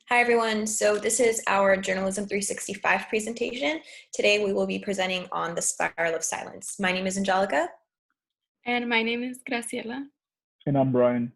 Hi, everyone. So this is our Journalism 365 presentation. Today, we will be presenting on the spiral of silence. My name is Angelica. And my name is Graciela. And I'm Brian.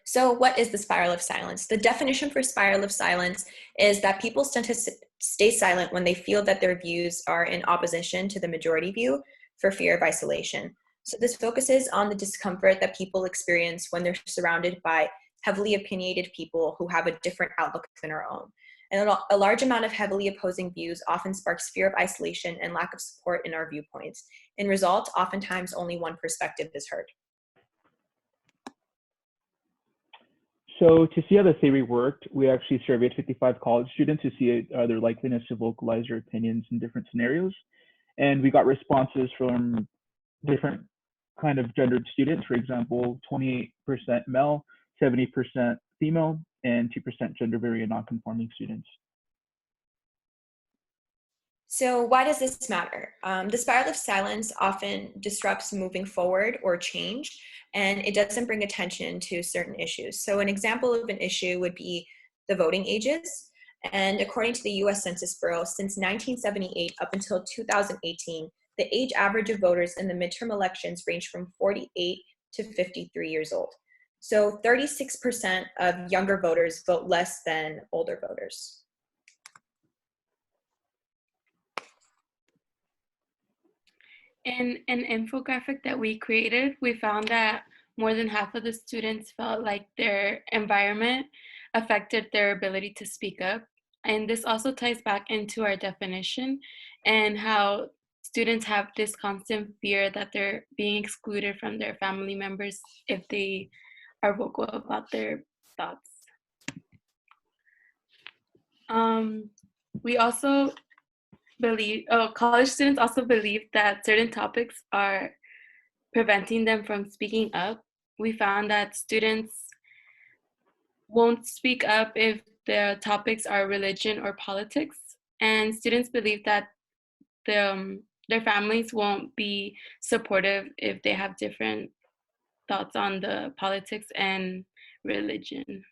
So what is the spiral of silence? The definition for spiral of silence is that people tend to stay silent when they feel that their views are in opposition to the majority view for fear of isolation. So this focuses on the discomfort that people experience when they're surrounded by heavily opinionated people who have a different outlook than our own. And a large amount of heavily opposing views often sparks fear of isolation and lack of support in our viewpoints. In result, oftentimes only one perspective is heard. So to see how the theory worked, we actually surveyed 55 college students to see their likeliness to vocalize their opinions in different scenarios. And we got responses from different kind of gendered students. For example, 28% male, 70% female, and 2% gender variant non-conforming students. So why does this matter? The spiral of silence often disrupts moving forward or change, and it doesn't bring attention to certain issues. So an example of an issue would be the voting ages. And according to the US Census Bureau, since 1978 up until 2018, the age average of voters in the midterm elections ranged from 48 to 53 years old. So 36% of younger voters vote less than older voters. In an infographic that we created, we found that more than half of the students felt like their environment affected their ability to speak up. And this also ties back into our definition and how students have this constant fear that they're being excluded from their family members if they are vocal about their thoughts. We also college students also believe that certain topics are preventing them from speaking up. We found that students won't speak up if the topics are religion or politics, and students believe that their families won't be supportive if they have different thoughts on the politics and religion.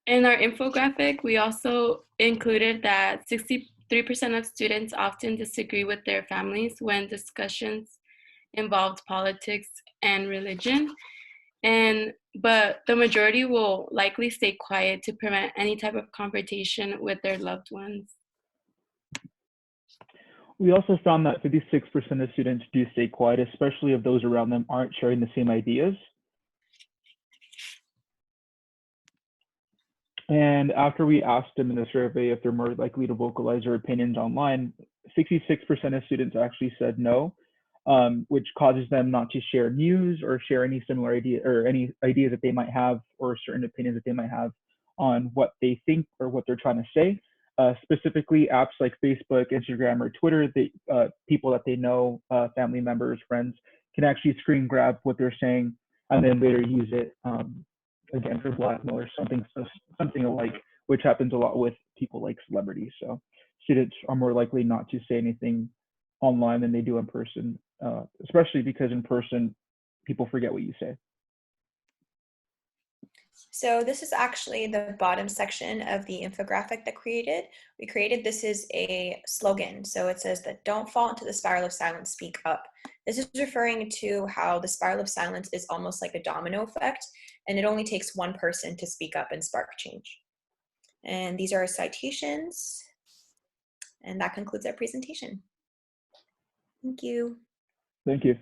In our infographic, we also included that 63% of students often disagree with their families when discussions involved politics and religion. But the majority will likely stay quiet to prevent any type of confrontation with their loved ones. We also found that 56% of students do stay quiet, especially if those around them aren't sharing the same ideas. And after we asked them in the survey if they're more likely to vocalize their opinions online, 66% of students actually said no, which causes them not to share news or share any similar idea or any ideas that they might have or certain opinions that they might have on what they think or what they're trying to say. Specifically, apps like Facebook, Instagram, or Twitter, people that they know, family members, friends, can actually screen grab what they're saying and then later use it again for blackmail or something alike, which happens a lot with people like celebrities. So students are more likely not to say anything online than they do in person, especially because in person, people forget what you say. So this is actually the bottom section of the infographic that we created. This is a slogan. So it says that don't fall into the spiral of silence, speak up. This is referring to how the spiral of silence is almost like a domino effect, and it only takes one person to speak up and spark change. And these are our citations. And that concludes our presentation. Thank you. Thank you.